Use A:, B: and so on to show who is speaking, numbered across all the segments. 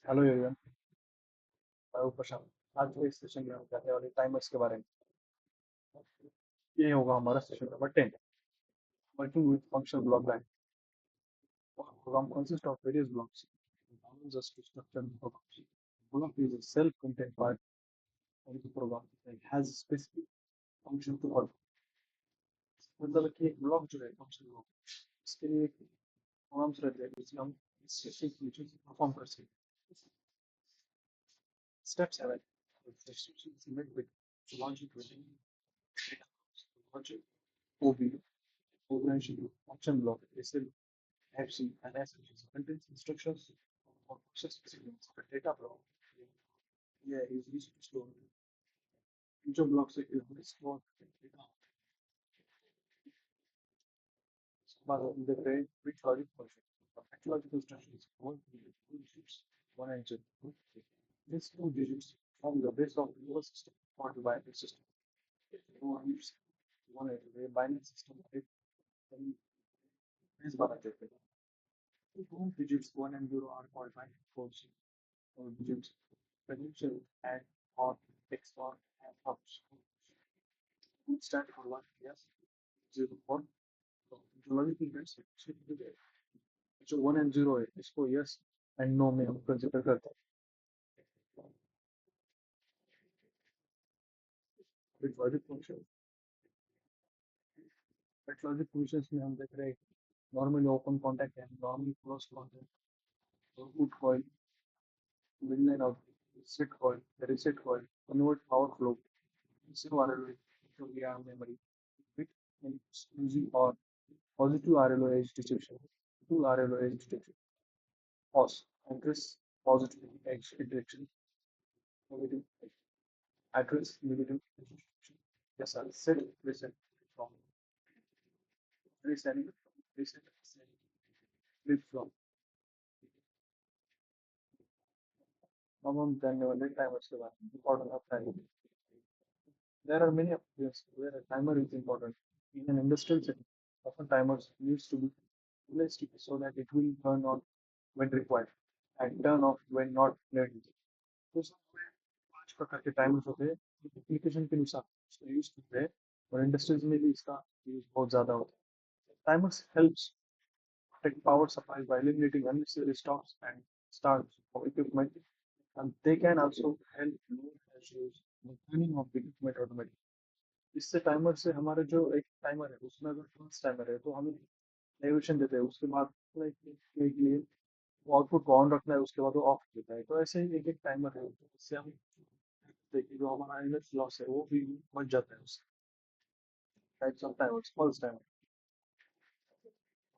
A: Hello everyone. मैं हूं प्रशांत। आज के इस सेशन में हम जानने वाले टाइमर्स के बारे में। ये होगा हमारा session number 10, working with functional block diagram. Program consists of various blocks. It allows us to structure the program. Block is a self-contained part of the program that has a specific function to perform. मतलब कि एक block जो है function block, इसके लिए programmes रहते हैं जिसमें हम स्पेसिफिक फंक्शन परफॉर्म कर सकते हैं। Step 7, submit with logic within data logic OB organization function block is FC and SFC contains instructions for process signals. The data block yeah, is used to store जो block से store data. उसके बाद हम देख रहे हैं bit logic function. Bit logic instructions one digits 1 and 2. These two digits form the base of your system or the binary system. Two digits one and two binary system एक base बना देते हैं। Two digits 1 and 0 are called binary codes or digits potential and or XOR and ops. Would stand for 1, yes, 0 for जो logic events है उसके लिए जो 1 and 0 है इसको यस एंड नो में हम कंसीडर करते हैं। Bit logic function, bit logic functions में हम देख रहे हैं नॉर्मली ओपन कॉन्टैक्ट है, normally close contact, output coil, midline output, set coil, reset coil, convert power flow, receive RLO जो गया memory, bit exclusive or positive RLO edge detection, two RLO edge detection, pause, address positive edge detection, negative address negative edge detection. Yes, sir. Set reset from resetting reset flip flop. अब हम जानने वाले timers के बारे में, important of timing. There are many applications where a timer is important. In an industrial setting, often timers needs to be placed so that it will turn on when required and turn off when not needed. तो इसमें 5 प्रकार के timers होते हैं। Application के अनुसार इसका use करते हैं और इंडस्ट्रीज में भी इसका यूज बहुत ज़्यादा होता है। Timers helps protect power supplies by eliminating unnecessary stops and starts of equipment, and they can also help load issues in turning off the equipment automatically. इससे टाइमर से हमारा जो एक टाइमर है उसमें अगर फर्स्ट टाइमर है तो हमें नेविगेशन देते हैं, उसके बाद के लिए वो आउटपुट को ऑन रखना है, उसके बाद वो ऑफ देता है। तो ऐसे ही एक एक टाइमर है जिससे हम देखिए जो हमारा एनर्जी लॉस है वो भी बच जाता है उससे। Types of timers,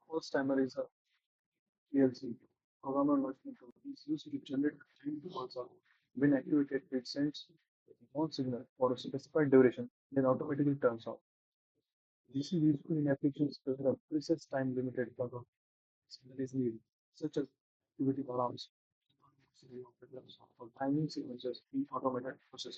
A: first timer is a PLC, programmable logic control, is used to generate time pulse when activated it sends a on signal for a specified duration, then automatically turns off. This is useful in applications where a precise time limited control signal is needed, such as activity alarms or timing sequences in automated process.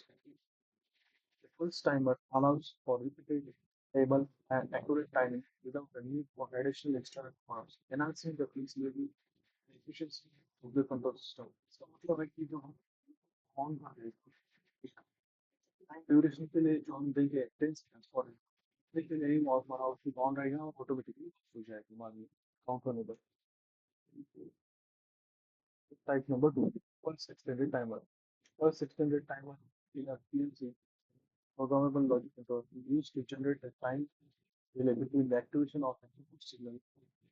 A: The pulse timer allows for repeated, stable, and accurate timing without the need for additional external commands, enhancing the flexibility and efficiency of the control system. इसका मतलब है कि जो हम on कर रहे हैं time duration के लिए जो हम देंगे 10 सेकंड्स फॉर लेकिन नहीं और हमारा आउटपुट ऑन रहेगा और ऑटोमेटिकली हो जाएगा बाद में counter. Type number 2, pulse extended timer. Pulse extended timer in a PLC, programmable logic control, is used to generate a time delay between the activation of an input signal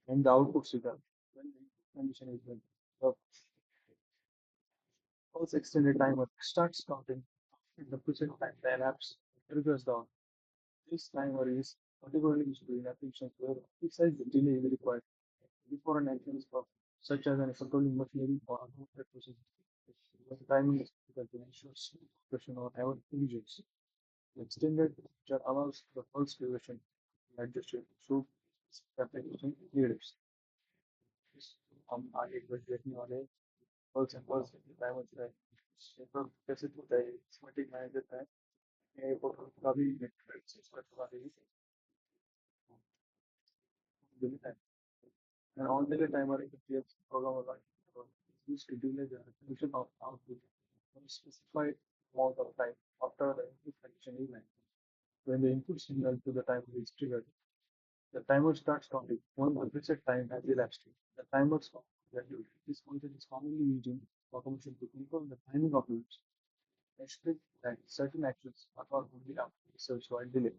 A: and the output signal when the condition is met. The pulse extended timer starts counting after the present time elapsed triggers down. This timer is particularly useful in applications where precise delay is required before an action is performed, such as in controlling machinery or automated processes. The timing is critical to ensure smooth operation or avoid collisions. The extended feature allows the pulse duration to be adjusted through application needs. हम आगे कुछ देखने वाले pulse and pulse timer जो है network कैसे होता है, स्कीमेटिक मैनेज देता है, ये का भी नेटवर्क वाले ही and on the timer interface programmable logic control is used to delay the resolution of output for a specified amount of time after the input condition is met. When the input signal to the timer is triggered, the timer starts counting once the preset time has elapsed. The timer stops value. This function is commonly used in automation to control the timing of units, expect that certain actions occur only after research while delay,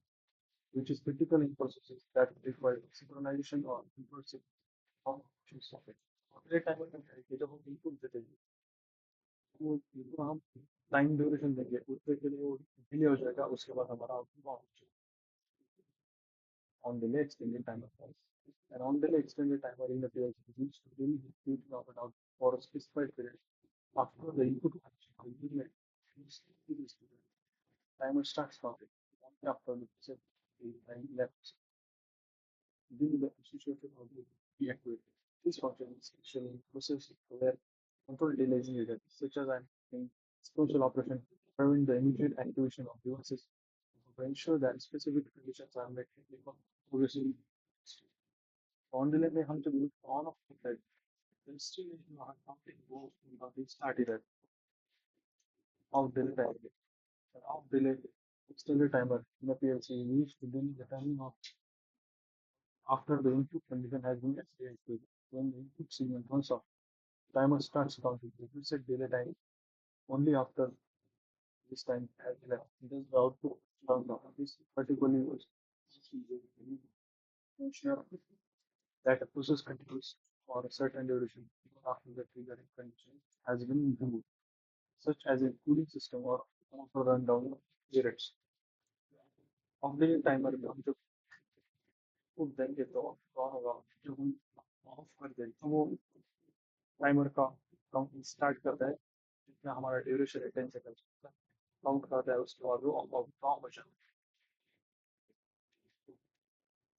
A: which is critical in processes that require synchronization or impulsive functions of it. अगले timer में है जब हम input देते हैं वो इनको हम टाइम ड्यूरेशन देंगे उसके के लिए वो डिले हो जाएगा उसके बाद हमारा आउटपुट ऑन हो जाएगा on delay extended timer price. An on delay extended timer in the PLC is used to delay the execution of an output for a specified period after the input function completed is timer starts counting only after the preset time left. Then the associated output deactivated. This function is essential in process where control delay is needed, such as an special operation prevent the immediate activation of devices to ensure that specific conditions are met before progressing. On delay में हम जब on off होता है, then still you are counting both because it started at off delay time. An off delay extended timer in a PLC is used to delay the timing of after the input condition has been activated. When the input signal turns off, timer starts counting the preset delay time only after this time has elapsed. Thus, the output turns off. This particularly was ensure that a process continues for a certain duration even after the triggering condition has been removed, such as a cooling system or auto rundown periods. Of the timer में हम जब फूक देंगे तो on होगा जब हम of कर देंगे तो वो टाइमर का काउंटिंग स्टार्ट करता है जितना हमारा ड्यूरेशन है 10 सेकंड काउंट करता है उसके बाद वो ऑफ हो जाता है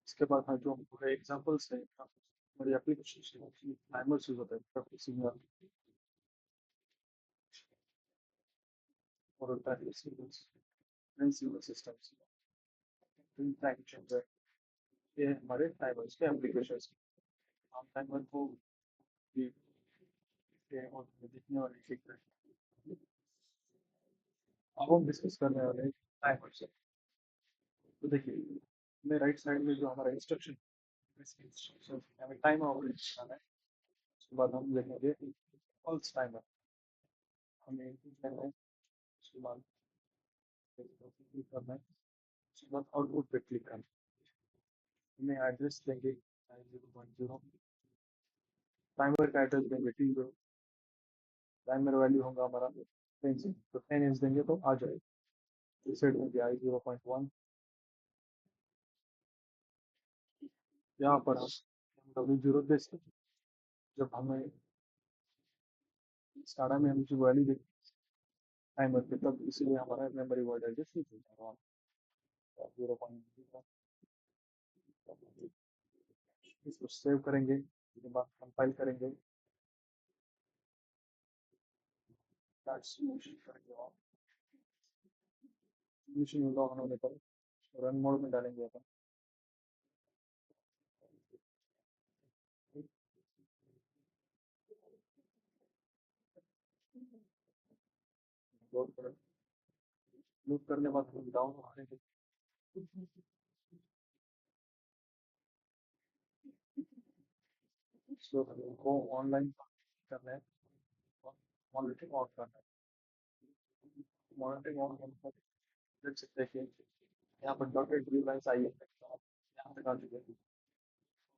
A: इसके बाद हाँ जो पूरे एग्जांपल्स हैं हमारी एप्लीकेशन टाइमर्स यूज होता है सिग्नल और time signals signal systems interaction ये हमारे टाइमर्स के एप्लीकेशंस हम टाइमर को भी और देखने वाले ठीक है अब हम डिस्कस करने वाले हैं टाइमर से तो देखिए मैं राइट साइड में जो हमारा इंस्ट्रक्शन हमें टाइम ऑपरेट करना है उसके बाद हम देखेंगे पल्स टाइमर हमें इनपुट करना है उसके बाद क्लिक करना है उसके बाद आउटपुट पे क्लिक करना है हमें एड्रेस देंगे 0.0 टाइमर का एड्रेस देंगे 0 टाइमर वैल्यू होगा हमारा 10 तो 10 इंच देंगे तो आ जाएगा इस साइड देंगे आई 0.1 यहाँ पर हम W0 दे सकते जब हमें स्टाडा में हम जो वैल्यू देखें टाइमर पे तब इसीलिए हमारा मेमोरी वर्ड एड्रेस नहीं चलता 0.0 इसको सेव करेंगे उसके बाद कंपाइल करेंगे मशीन लॉग होने पर रन मोड में डालेंगे अपन लूप करने बाद हम डाउन करेंगे सो को ऑनलाइन करना है मॉनिटरिंग ऑन करना है मॉनिटरिंग ऑन करने पर देख सकते हैं कि यहाँ पर डॉटेड ब्लू लाइन्स आई है यहाँ तक आ चुके हैं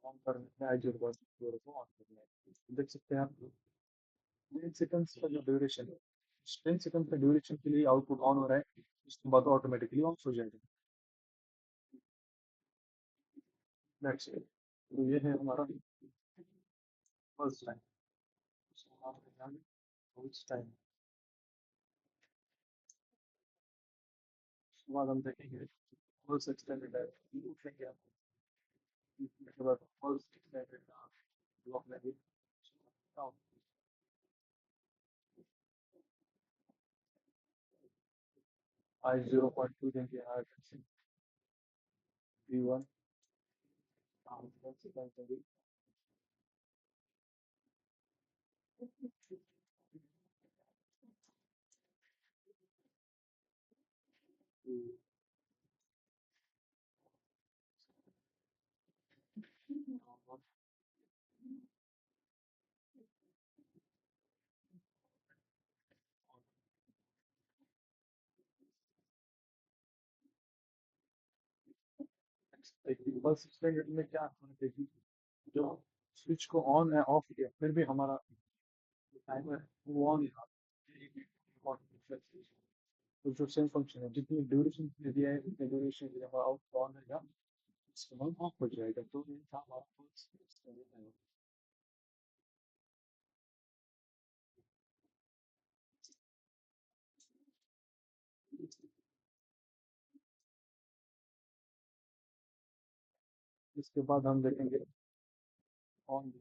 A: ऑन करने में आई 0.0 को ऑन करना है देख सकते हैं आप 10 सेकंड्स का जो ड्यूरेशन है 10 सेकंड का ड्यूरेशन के लिए आउटपुट ऑन हो रहा है उसके बाद ऑटोमेटिकली ऑफ हो जाएगा दैट्स इट तो ये है हमारा फर्स्ट टाइम फर्स्ट टाइम उसके बाद हम देखेंगे फर्स्ट एक्सटेंडेड है उठेंगे आप उसके बाद फर्स्ट एक्सटेंडेड ब्लॉक लेंगे आई 0.2 देंगे V1 देंगे देखिए बस स्टैंडर्ड में क्या फर्क है कि जब स्विच को ऑन है ऑफ किया फिर भी हमारा टाइमर वो ऑन ही रहा। ये एक important difference है। तो जो सेम फंक्शन है जितनी ड्यूरेशन दिया है उतनी ड्यूरेशन के लिए हमारा आउट ऑन रहेगा, इसके बाद ऑफ हो जाएगा। तो ये था हमारा फर्स्ट स्टैंडर्ड टाइमर। इसके बाद हम देखेंगे ऑन।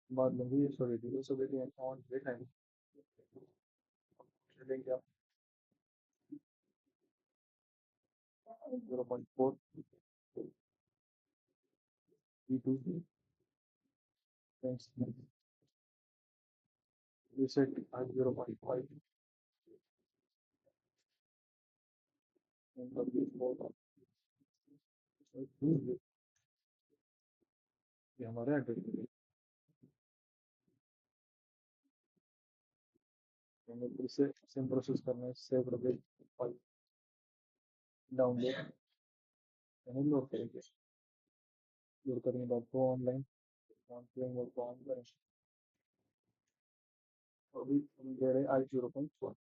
A: बाद में भी sorry duration and on day time चलेंगे आप 0.4 E2 reset at 0.5 and W4 ये हमारे एड्रेस है। हमें फिर से सेम प्रोसेस करना है। सेव करके फाइल डाउनलोड यानी लोड करेंगे। लोड करने के बाद वो ऑनलाइन ऑन करेंगे और ऑन करें। अभी हम दे रहे हैं I 0.4।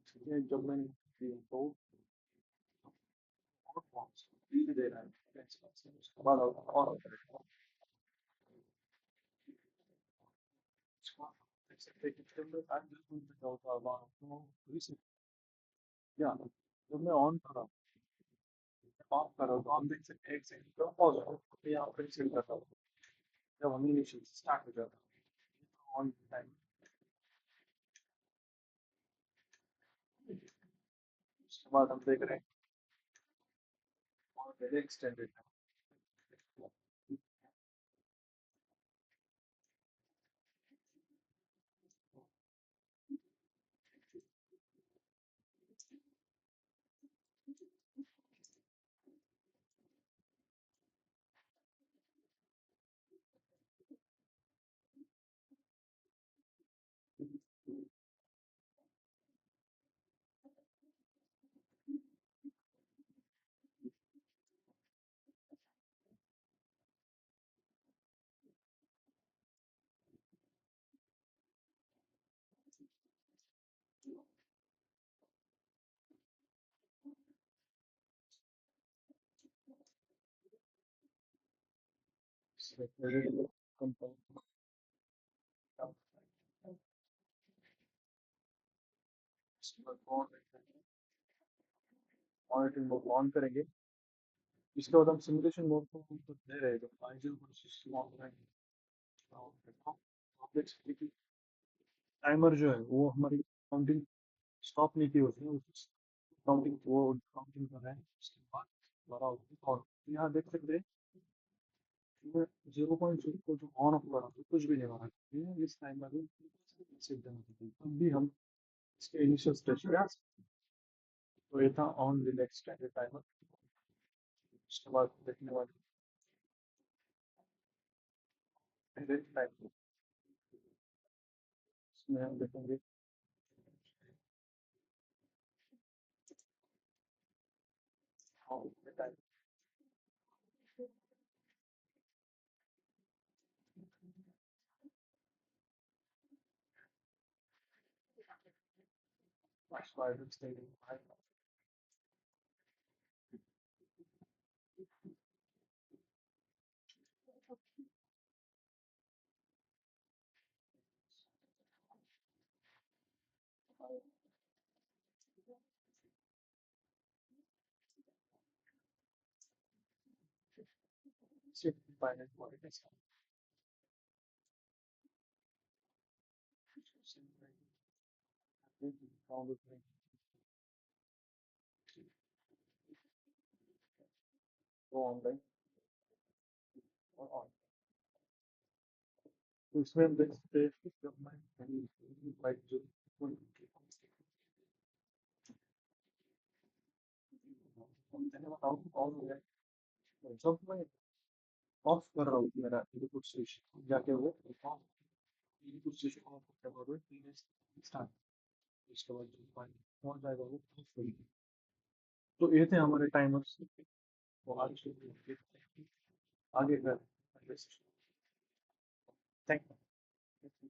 A: ठीक है, जब मैंने दिया तो और फॉर्म्स दे रहा है। उसके बाद और करेंगे। उसके बाद देख सकते हैं कि जब मैं I 0.4 तो रिसेट या जब मैं ऑन करा ऑफ करो तो हम देख सकते हैं एक सेकंड का पॉज हो तो यहाँ पर रिसेट करता हूँ। जब हम इनिशियल स्टार्ट हो जाता है ऑन टाइम। उसके बाद हम देख रहे हैं और वेरी एक्सटेंडेड है। मॉनिटरिंग मोड ऑन करेंगे। इसके बाद हम सिमुलेशन मोड को दे रहे हैं तो आइडियल को सिस्टम ऑन करेंगे। आप देख सकते हैं कि टाइमर जो है वो हमारी काउंटिंग स्टॉप नहीं की होती है, काउंटिंग वो काउंटिंग कर रहे हैं। उसके बाद हमारा आउटपुट ऑन। यहाँ देख सकते हैं 0.0 को जो ऑन ऑफ करा तो कुछ भी नहीं हो रहा है। इस टाइमर में तब भी हम इसके इनिशियल स्टेज पे आ सकते हैं। तो ये था ऑन रिलैक्स स्टैंडर्ड टाइमर। उसके बाद देखने वाले टाइम इसमें हम देखेंगे टाइम वो ऑनलाइन और ऑन। तो इसमें हम देख सकते हैं कि जब मैं बाइक जो मैंने बताऊँ ऑन हो गया। जब मैं ऑफ कर रहा हूँ मेरा इनपुट स्टेशन जाके वो इनपुट स्टेशन ऑफ करके बोलो स्टार्ट। उसके बाद जो फाइल पहुंच जाएगा वो ऑफ करेगी। तो ये थे हमारे टाइमर्स। वो आगे कर। Thank you.